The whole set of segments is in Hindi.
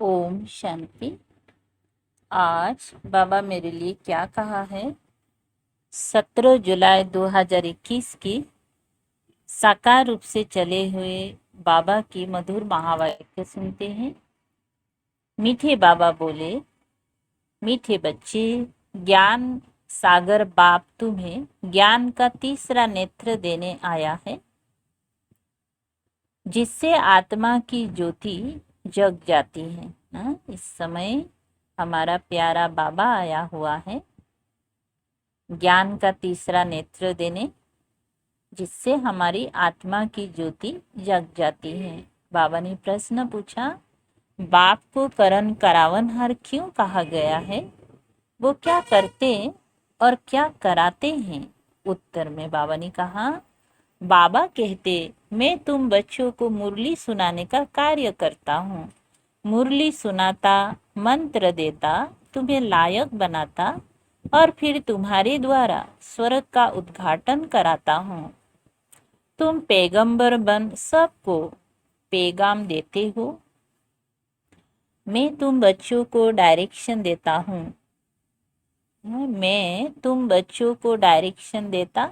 ओम शांति। आज बाबा मेरे लिए क्या कहा है। 17 जुलाई 2021 की साकार रूप से चले हुए बाबा की मधुर महावाक्य सुनते हैं। मीठे बाबा बोले, मीठे बच्चे, ज्ञान सागर बाप तुम्हें ज्ञान का तीसरा नेत्र देने आया है, जिससे आत्मा की ज्योति जग जाती है ना। इस समय हमारा प्यारा बाबा आया हुआ है ज्ञान का तीसरा नेत्र देने, जिससे हमारी आत्मा की ज्योति जग जाती है। बाबा ने प्रश्न पूछा, बाप को करण करावनहार क्यों कहा गया है? वो क्या करते और क्या कराते हैं? उत्तर में बाबा ने कहा, बाबा कहते, मैं तुम बच्चों को मुरली सुनाने का कार्य करता हूँ। मुरली सुनाता, मंत्र देता, तुम्हें लायक बनाता और फिर तुम्हारे द्वारा स्वर्ग का उद्घाटन कराता हूँ। तुम पैगंबर बन सबको पैगाम देते हो। मैं तुम बच्चों को डायरेक्शन देता हूँ। मैं तुम बच्चों को डायरेक्शन देता,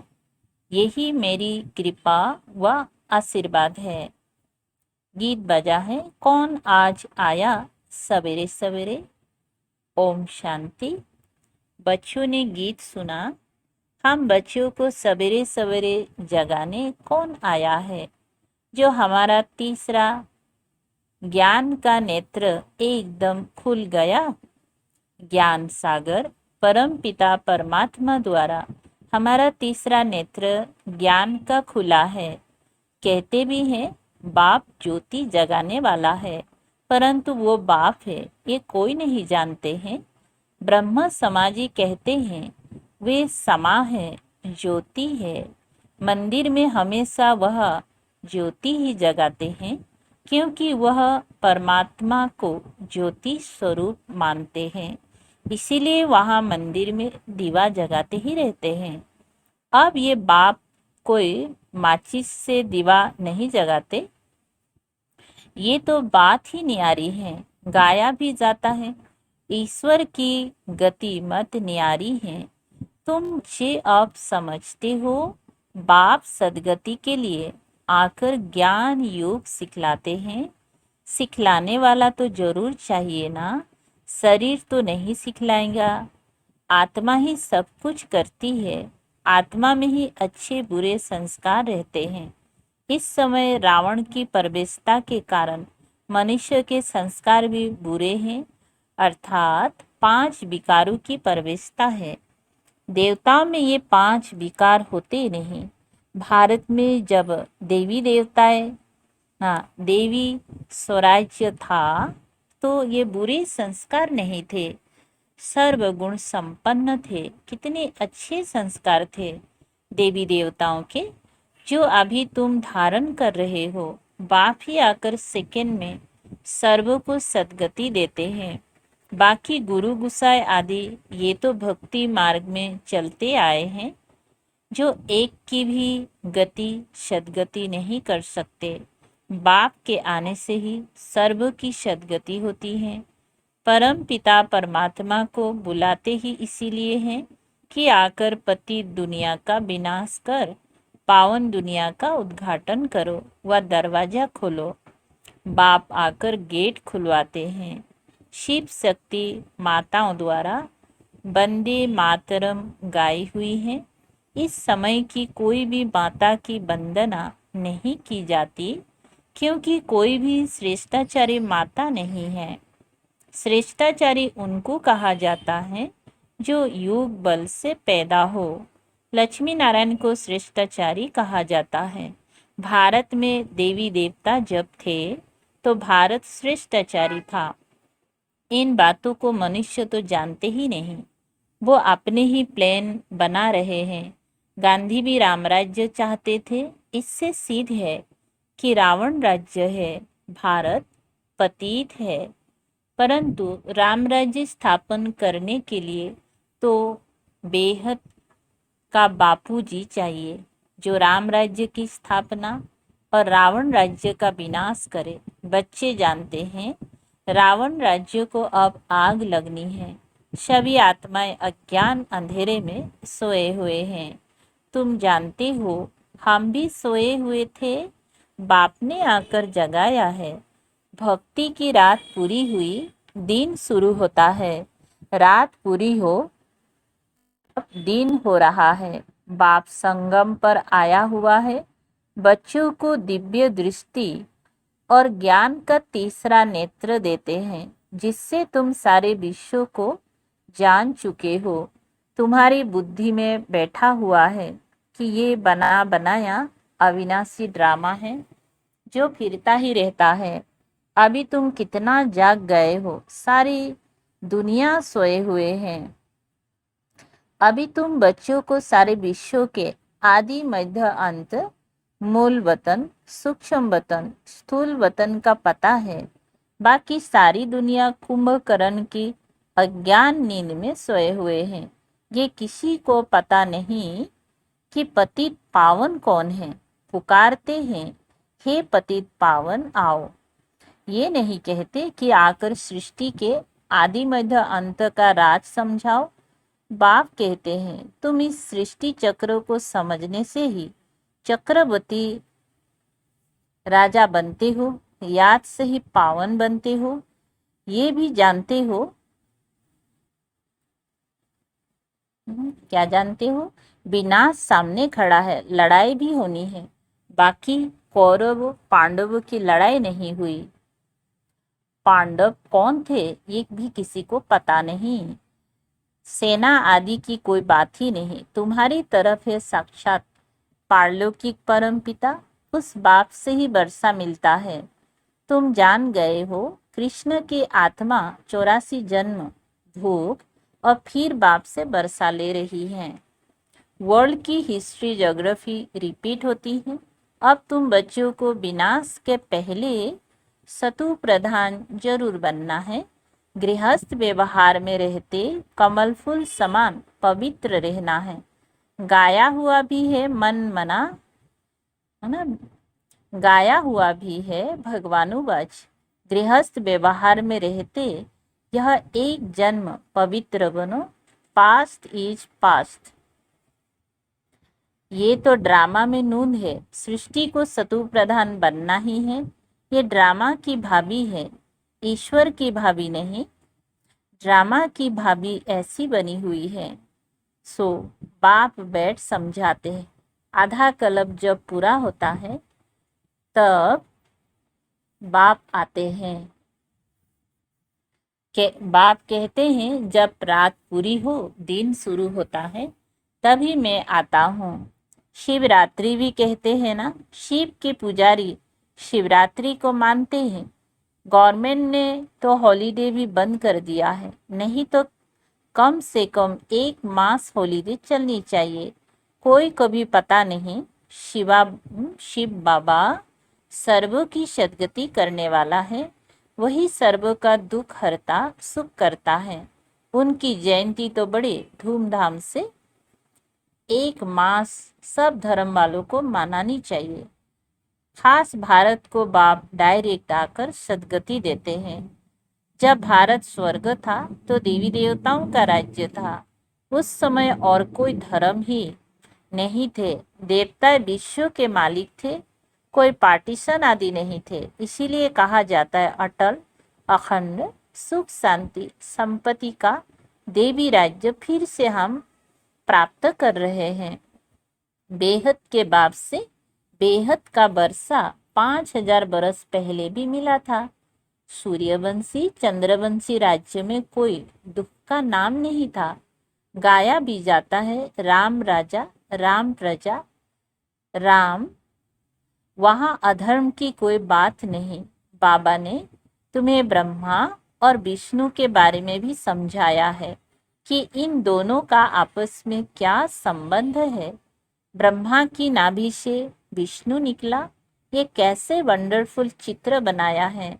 यही मेरी कृपा व आशीर्वाद है। गीत बजा है, कौन आज आया सवेरे सवेरे। ओम शांति। बच्चों ने गीत सुना, हम बच्चों को सवेरे सवेरे जगाने कौन आया है? जो हमारा तीसरा ज्ञान का नेत्र एकदम खुल गया। ज्ञान सागर परम पिता परमात्मा द्वारा हमारा तीसरा नेत्र ज्ञान का खुला है। कहते भी हैं बाप ज्योति जगाने वाला है, परंतु वो बाप है ये कोई नहीं जानते हैं। ब्रह्म समाजी कहते हैं वे समा है, ज्योति है। मंदिर में हमेशा वह ज्योति ही जगाते हैं, क्योंकि वह परमात्मा को ज्योति स्वरूप मानते हैं। इसीलिए वहाँ मंदिर में दीवा जगाते ही रहते हैं। अब ये बाप कोई माचिस से दीवा नहीं जगाते, ये तो बात ही न्यारी है। गाया भी जाता है, ईश्वर की गति मत न्यारी है। तुम जे अब समझते हो, बाप सदगति के लिए आकर ज्ञान योग सिखलाते हैं। सिखलाने वाला तो जरूर चाहिए ना, शरीर तो नहीं सिखलाएगा। आत्मा ही सब कुछ करती है। आत्मा में ही अच्छे बुरे संस्कार रहते हैं। इस समय रावण की परवेशता के कारण मनुष्य के संस्कार भी बुरे हैं, अर्थात 5 विकारों की परवेशता है। देवताओं में ये 5 विकार होते नहीं। भारत में जब देवी देवताएं, देवी स्वराज्य था, तो ये बुरे संस्कार नहीं थे, सर्वगुण संपन्न थे। कितने अच्छे संस्कार थे देवी देवताओं के, जो अभी तुम धारण कर रहे हो। बाप ही आकर सेकंड में सर्व को सदगति देते हैं। बाकी गुरु गुसाई आदि ये तो भक्ति मार्ग में चलते आए हैं, जो एक की भी गति सदगति नहीं कर सकते। बाप के आने से ही सर्व की सदगति होती है। परम पिता परमात्मा को बुलाते ही इसीलिए हैं कि आकर पति दुनिया का विनाश कर पावन दुनिया का उद्घाटन करो व दरवाजा खोलो। बाप आकर गेट खुलवाते हैं। शिव शक्ति माताओं द्वारा वंदे मातरम गाई हुई है। इस समय की कोई भी माता की वंदना नहीं की जाती, क्योंकि कोई भी श्रेष्ठाचारी माता नहीं है। श्रेष्ठाचारी उनको कहा जाता है जो योग बल से पैदा हो। लक्ष्मी नारायण को श्रेष्ठाचारी कहा जाता है। भारत में देवी देवता जब थे तो भारत श्रेष्ठाचारी था। इन बातों को मनुष्य तो जानते ही नहीं, वो अपने ही प्लान बना रहे हैं। गांधी भी रामराज्य चाहते थे। इससे सिद्ध है कि रावण राज्य है, भारत पतित है। परंतु राम राज्य स्थापन करने के लिए तो बेहद का बापूजी चाहिए, जो राम राज्य की स्थापना और रावण राज्य का विनाश करे। बच्चे जानते हैं रावण राज्य को अब आग लगनी है। सभी आत्माएं अज्ञान अंधेरे में सोए हुए हैं। तुम जानते हो, हम भी सोए हुए थे, बाप ने आकर जगाया है। भक्ति की रात पूरी हुई, दिन शुरू होता है। रात पूरी हो, अब दिन हो रहा है। बाप संगम पर आया हुआ है। बच्चों को दिव्य दृष्टि और ज्ञान का तीसरा नेत्र देते हैं, जिससे तुम सारे विश्व को जान चुके हो। तुम्हारी बुद्धि में बैठा हुआ है कि ये बना बनाया अविनाशी ड्रामा है जो फिरता ही रहता है। अभी तुम कितना जाग गए हो, सारी दुनिया सोए हुए हैं। अभी तुम बच्चों को सारे विश्व के आदि मध्य अंत, मूल वतन, सूक्ष्म वतन, स्थूल वतन का पता है। बाकी सारी दुनिया कुंभकर्ण की अज्ञान नींद में सोए हुए हैं। ये किसी को पता नहीं कि पतित पावन कौन है। पुकारते हैं, हे पतित पावन आओ। ये नहीं कहते कि आकर सृष्टि के आदि मध्य अंत का राज समझाओ। बाप कहते हैं, तुम इस सृष्टि चक्र को समझने से ही चक्रवर्ती राजा बनते हो, याद से ही पावन बनते हो। ये भी जानते हो, क्या जानते हो, विनाश सामने खड़ा है, लड़ाई भी होनी है। बाकी कौरव पांडव की लड़ाई नहीं हुई। पांडव कौन थे ये भी किसी को पता नहीं। सेना आदि की कोई बात ही नहीं। तुम्हारी तरफ है साक्षात पारलौकिक परम पिता, उस बाप से ही वर्षा मिलता है। तुम जान गए हो, कृष्ण की आत्मा 84 जन्म भोग और फिर बाप से वर्षा ले रही है। वर्ल्ड की हिस्ट्री ज्योग्राफी रिपीट होती है। अब तुम बच्चों को विनाश के पहले सतु प्रधान जरूर बनना है। गृहस्थ व्यवहार में रहते कमल फूल समान पवित्र रहना है। गाया हुआ भी है मन मना, है ना, गाया हुआ भी है भगवानुवाच। गृहस्थ व्यवहार में रहते यह एक जन्म पवित्र बनो, पास्ट इज पास्ट। ये तो ड्रामा में नून है, सृष्टि को सतु प्रधान बनना ही है। ये ड्रामा की भाभी है, ईश्वर की भाभी नहीं। ड्रामा की भाभी ऐसी बनी हुई है। सो बाप बैठ समझाते हैं। आधा कल्प जब पूरा होता है तब बाप आते हैं। बाप कहते हैं, जब रात पूरी हो, दिन शुरू होता है, तभी मैं आता हूँ। शिवरात्रि भी कहते हैं ना, शिव के पुजारी शिवरात्रि को मानते हैं। गवर्नमेंट ने तो हॉलीडे भी बंद कर दिया है, नहीं तो कम से कम 1 मास हॉलीडे चलनी चाहिए। कोई कभी पता नहीं, शिव बाबा सर्व की सद्गति करने वाला है। वही सर्व का दुख हरता, सुख करता है। उनकी जयंती तो बड़े धूमधाम से 1 मास सब धर्म वालों को मनानी चाहिए। खास भारत को बाप डायरेक्ट आकर सद्गति देते हैं। जब भारत स्वर्ग था तो देवी देवताओं का राज्य था। उस समय और कोई धर्म ही नहीं थे। देवता विश्व के मालिक थे, कोई पार्टीशन आदि नहीं थे। इसीलिए कहा जाता है, अटल अखंड सुख शांति संपत्ति का देवी राज्य फिर से हम प्राप्त कर रहे हैं। बेहद के बाप से बेहद का वर्षा 5000 बरस पहले भी मिला था। सूर्यवंशी चंद्रवंशी राज्य में कोई दुख का नाम नहीं था। गाया भी जाता है, राम राजा राम प्रजा राम, वहां अधर्म की कोई बात नहीं। बाबा ने तुम्हें ब्रह्मा और विष्णु के बारे में भी समझाया है कि इन दोनों का आपस में क्या संबंध है। ब्रह्मा की नाभि से विष्णु निकला, ये कैसे वंडरफुल चित्र बनाया है।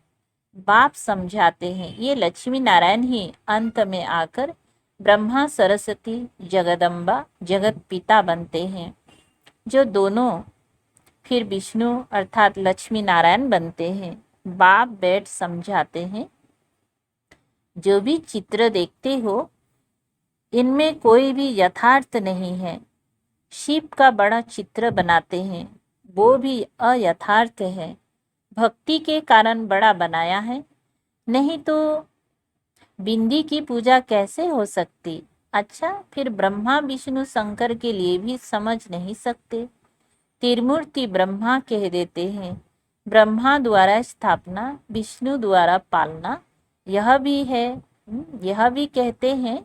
बाप समझाते हैं, ये लक्ष्मी नारायण ही अंत में आकर ब्रह्मा सरस्वती जगदम्बा जगत पिता बनते हैं, जो दोनों फिर विष्णु अर्थात लक्ष्मी नारायण बनते हैं। बाप बैठ समझाते हैं, जो भी चित्र देखते हो इनमें कोई भी यथार्थ नहीं है। शिव का बड़ा चित्र बनाते हैं, वो भी अयथार्थ है। भक्ति के कारण बड़ा बनाया है, नहीं तो बिंदी की पूजा कैसे हो सकती। अच्छा, फिर ब्रह्मा विष्णु शंकर के लिए भी समझ नहीं सकते। त्रिमूर्ति ब्रह्मा कह देते हैं, ब्रह्मा द्वारा स्थापना विष्णु द्वारा पालना, यह भी है। यह भी कहते हैं,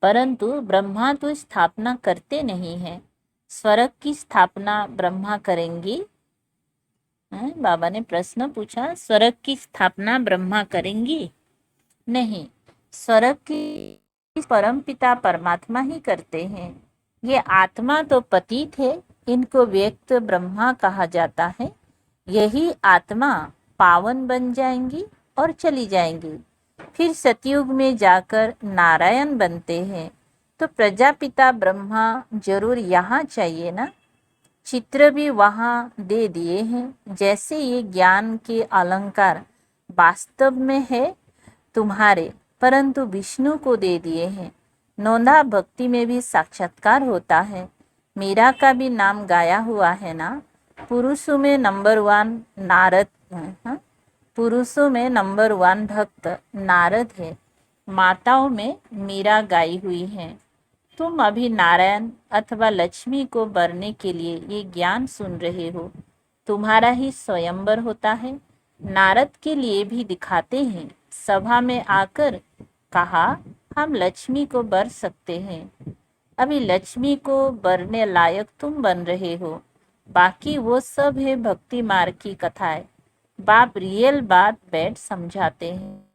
परंतु ब्रह्मा तो स्थापना करते नहीं हैं। स्वर्ग की स्थापना ब्रह्मा करेंगे। बाबा ने प्रश्न पूछा, स्वर्ग की स्थापना ब्रह्मा करेंगे? नहीं, स्वर्ग की परम पिता परमात्मा ही करते हैं। ये आत्मा तो पतित है, इनको व्यक्त ब्रह्मा कहा जाता है। यही आत्मा पावन बन जाएंगी और चली जाएंगी, फिर सतयुग में जाकर नारायण बनते हैं। तो प्रजापिता ब्रह्मा जरूर यहाँ चाहिए ना। चित्र भी वहाँ दे दिए हैं। जैसे ये ज्ञान के अलंकार वास्तव में है तुम्हारे, परंतु विष्णु को दे दिए हैं। नौंधा भक्ति में भी साक्षात्कार होता है। मीरा का भी नाम गाया हुआ है ना। पुरुषों में नंबर 1 नारद है। पुरुषों में नंबर 1 भक्त नारद है। माताओं में मीरा गाई हुई है। तुम अभी नारायण अथवा लक्ष्मी को वरने के लिए ये ज्ञान सुन रहे हो। तुम्हारा ही स्वयंवर होता है। नारद के लिए भी दिखाते हैं। सभा में आकर कहा, हम लक्ष्मी को वर सकते हैं। अभी लक्ष्मी को वरने लायक तुम बन रहे हो। बाकी वो सब है भक्ति मार्ग की कथाएं। बाप रियल बात बैठ समझाते हैं।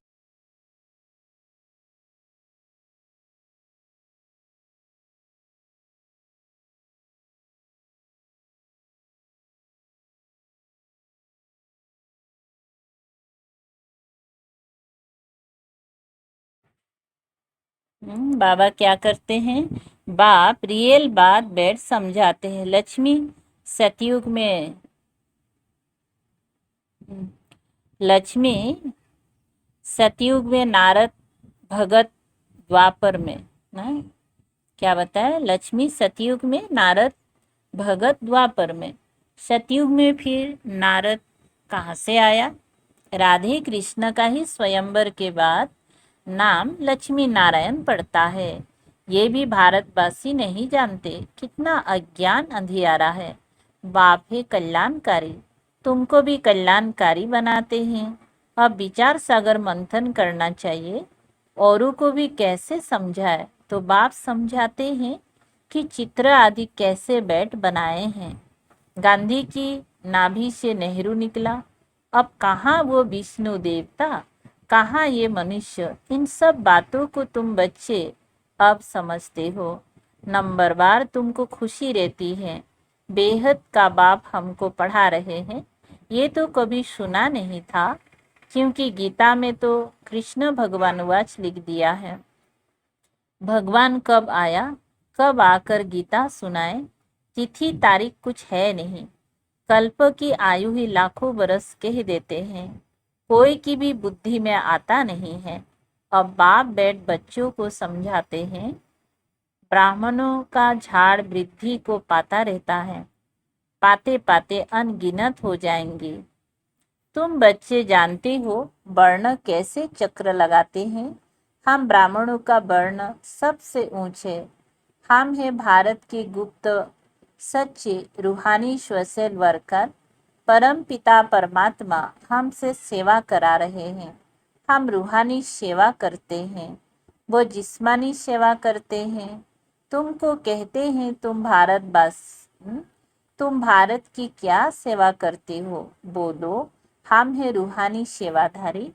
बाबा क्या करते हैं? बाप रियल बात बैठ समझाते हैं। लक्ष्मी सतयुग में, लक्ष्मी सतयुग में, नारद भगत द्वापर में ना। क्या बताया? लक्ष्मी सतयुग में, नारद भगत द्वापर में। सतयुग में फिर नारद कहाँ से आया? राधे कृष्ण का ही स्वयंवर के बाद नाम लक्ष्मी नारायण पड़ता है। ये भी भारतवासी नहीं जानते। कितना अज्ञान अंधियारा है। बाप है कल्याणकारी, तुमको भी कल्याणकारी बनाते हैं। अब विचार सागर मंथन करना चाहिए। औरों को भी कैसे समझाए? तो बाप समझाते हैं कि चित्र आदि कैसे बैठ बनाए हैं। गांधी की नाभि से नेहरू निकला। अब कहाँ वो विष्णु देवता, कहाँ ये मनुष्य? इन सब बातों को तुम बच्चे अब समझते हो। नंबर बार तुमको खुशी रहती है। बेहद का बाप हमको पढ़ा रहे हैं। ये तो कभी सुना नहीं था, क्योंकि गीता में तो कृष्ण भगवान वाच लिख दिया है। भगवान कब आया, कब आकर गीता सुनाए, तिथि तारीख कुछ है नहीं। कल्प की आयु ही लाखों बरस कह देते हैं। कोई की भी बुद्धि में आता नहीं है। अब बाप बैठ बच्चों को समझाते हैं। ब्राह्मणों का झाड़ वृद्धि को पाता रहता है, पाते पाते अनगिनत हो जाएंगे। तुम बच्चे जानते हो वर्ण कैसे चक्र लगाते हैं। हम ब्राह्मणों का वर्ण सबसे ऊंचे। हम हैं भारत के गुप्त सच्चे रूहानी सोशल वर्कर। परम पिता परमात्मा हमसे सेवा करा रहे हैं। हम रूहानी सेवा करते हैं, वो जिस्मानी सेवा करते हैं। तुमको कहते हैं तुम तुम भारत की क्या सेवा करते हो? बोलो, हम हैं रूहानी सेवाधारी।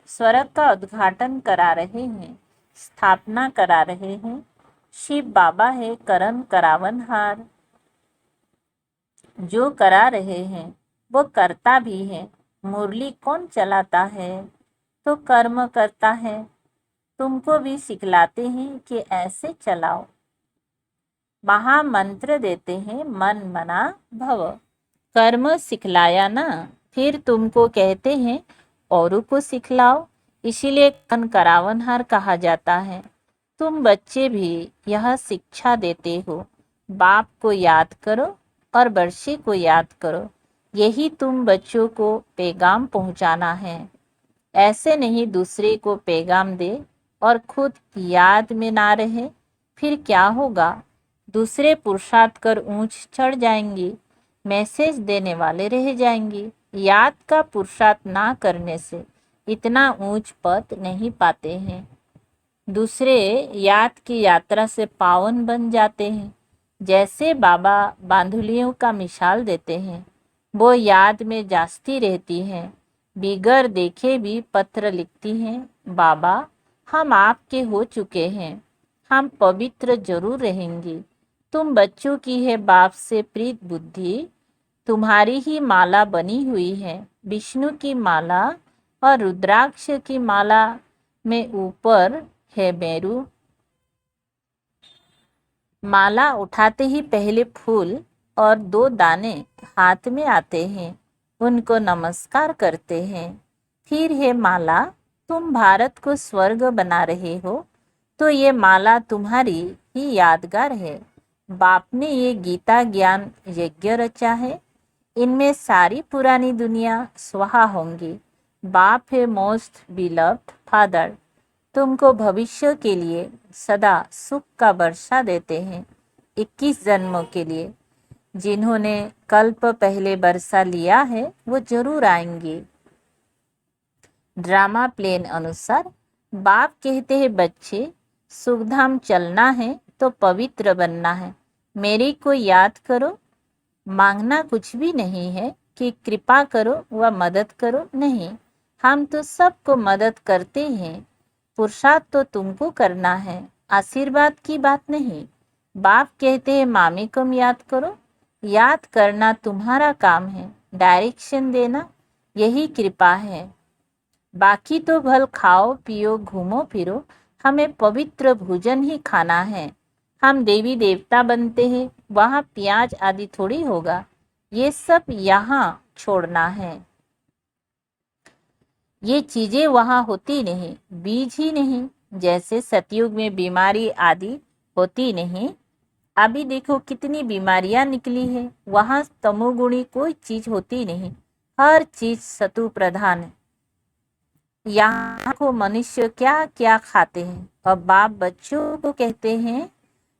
स्वर्ग का उद्घाटन करा रहे हैं, स्थापना करा रहे हैं। शिव बाबा है करन करावनहार। जो करा रहे हैं वो करता भी है। मुरली कौन चलाता है? तो कर्म करता है। तुमको भी सिखलाते हैं कि ऐसे चलाओ। महामंत्र देते हैं, मन मना भव। कर्म सिखलाया ना, फिर तुमको कहते हैं औरों को सिखलाओ। इसीलिए कन करावनहार कहा जाता है। तुम बच्चे भी यह शिक्षा देते हो, बाप को याद करो और वर्षे को याद करो। यही तुम बच्चों को पैगाम पहुंचाना है। ऐसे नहीं दूसरे को पैगाम दे और खुद याद में ना रहे, फिर क्या होगा? दूसरे पुरुषार्थ कर ऊंच चढ़ जाएंगे, मैसेज देने वाले रह जाएंगे। याद का पुरुषार्थ ना करने से इतना ऊंच पद नहीं पाते हैं। दूसरे याद की यात्रा से पावन बन जाते हैं। जैसे बाबा बांधुलियों का मिसाल देते हैं, वो याद में जास्ती रहती हैं, बिगर देखे भी पत्र लिखती हैं, बाबा हम आपके हो चुके हैं, हम पवित्र जरूर रहेंगे। तुम बच्चों की है बाप से प्रीत बुद्धि, तुम्हारी ही माला बनी हुई है। विष्णु की माला और रुद्राक्ष की माला में ऊपर है मेरू। माला उठाते ही पहले फूल और 2 दाने हाथ में आते हैं, उनको नमस्कार करते हैं। फिर है माला। तुम भारत को स्वर्ग बना रहे हो, तो ये माला तुम्हारी ही यादगार है। बाप ने ये गीता ज्ञान यज्ञ रचा है, इनमें सारी पुरानी दुनिया स्वाहा होंगी। बाप है मोस्ट बिलव्ड फादर, तुमको भविष्य के लिए सदा सुख का वर्षा देते हैं। 21 जन्मों के लिए जिन्होंने कल्प पहले वर्षा लिया है वो जरूर आएंगे। ड्रामा प्लेन अनुसार बाप कहते हैं, बच्चे सुखधाम चलना है तो पवित्र बनना है। मेरी को याद करो। मांगना कुछ भी नहीं है कि कृपा करो व मदद करो, नहीं, हम तो सबको मदद करते हैं। पुरुषार्थ तो तुमको करना है, आशीर्वाद की बात नहीं। बाप कहते हैं, मामी को याद करो। याद करना तुम्हारा काम है, डायरेक्शन देना यही कृपा है। बाकी तो भल खाओ पियो घूमो फिरो, हमें पवित्र भोजन ही खाना है। हम देवी देवता बनते हैं, वहाँ प्याज आदि थोड़ी होगा, ये सब यहाँ छोड़ना है। ये चीजें वहाँ होती नहीं, बीज ही नहीं। जैसे सतयुग में बीमारी आदि होती नहीं, अभी देखो कितनी बीमारियां निकली है। वहाँ तमोगुणी कोई चीज होती नहीं, हर चीज सतु प्रधान है। यहाँ को मनुष्य क्या क्या खाते हैं। और बाप बच्चों को कहते हैं,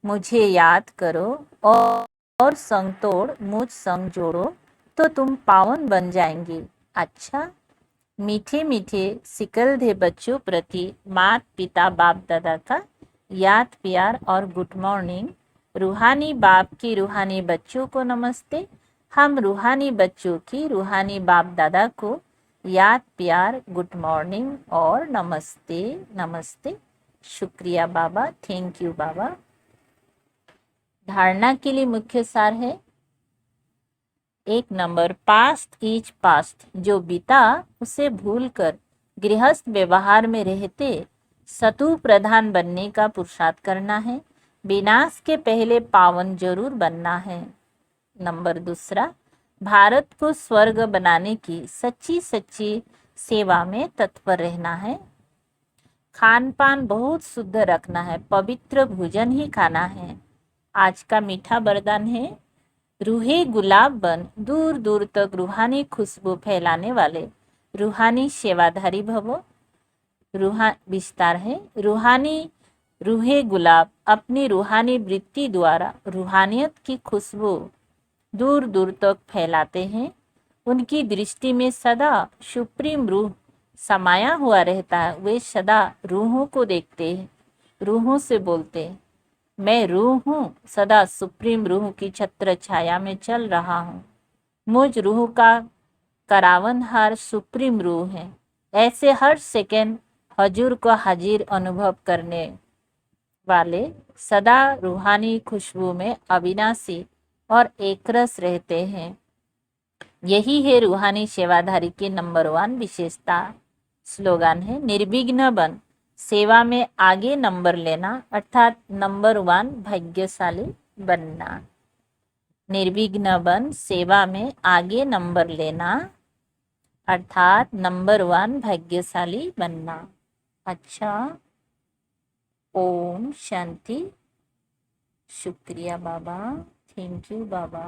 मुझे याद करो और संग तोड़ मुझ संग जोड़ो, तो तुम पावन बन जाएंगे। अच्छा, मीठे मीठे सिकल दे बच्चों प्रति माता पिता बाप दादा का याद प्यार और गुड मॉर्निंग। रूहानी बाप की रूहानी बच्चों को नमस्ते। हम रूहानी बच्चों की रूहानी बाप दादा को याद प्यार गुड मॉर्निंग और नमस्ते नमस्ते। शुक्रिया बाबा, थैंक यू बाबा। धारणा के लिए मुख्य सार है, 1 नंबर, पास्ट इज पास्ट। जो बीता उसे भूलकर गृहस्थ व्यवहार में रहते सतु प्रधान बनने का पुरुषार्थ करना है। विनाश के पहले पावन जरूर बनना है। नंबर 2, भारत को स्वर्ग बनाने की सच्ची सच्ची सेवा में तत्पर रहना है। खान पान बहुत शुद्ध रखना है, पवित्र भोजन ही खाना है। आज का मीठा वरदान है, रूहे गुलाब बन दूर दूर तक रूहानी खुशबू फैलाने वाले रूहानी सेवाधारी भवो। विस्तार है, रूहे गुलाब अपनी रूहानी वृत्ति द्वारा रूहानियत की खुशबू दूर दूर तक फैलाते हैं। उनकी दृष्टि में सदा सुप्रीम रूह समाया हुआ रहता है। वे सदा रूहों को देखते हैं, रूहों से बोलते हैं, मैं रूह हूँ, सदा सुप्रीम रूह की छत्र छाया में चल रहा हूँ। मुझ रूह का करावनहार सुप्रीम रूह है। ऐसे हर सेकंड हजूर को हाजिर अनुभव करने वाले सदा रूहानी खुशबू में अविनाशी और एकरस रहते हैं। यही है रूहानी सेवाधारी की नंबर 1 विशेषता। स्लोगन है, निर्विघ्न बन सेवा में आगे नंबर लेना, अर्थात नंबर 1 भाग्यशाली बनना। निर्विघ्न बन सेवा में आगे नंबर लेना, अर्थात नंबर 1 भाग्यशाली बनना। अच्छा, ओम शांति। शुक्रिया बाबा, थैंक यू बाबा।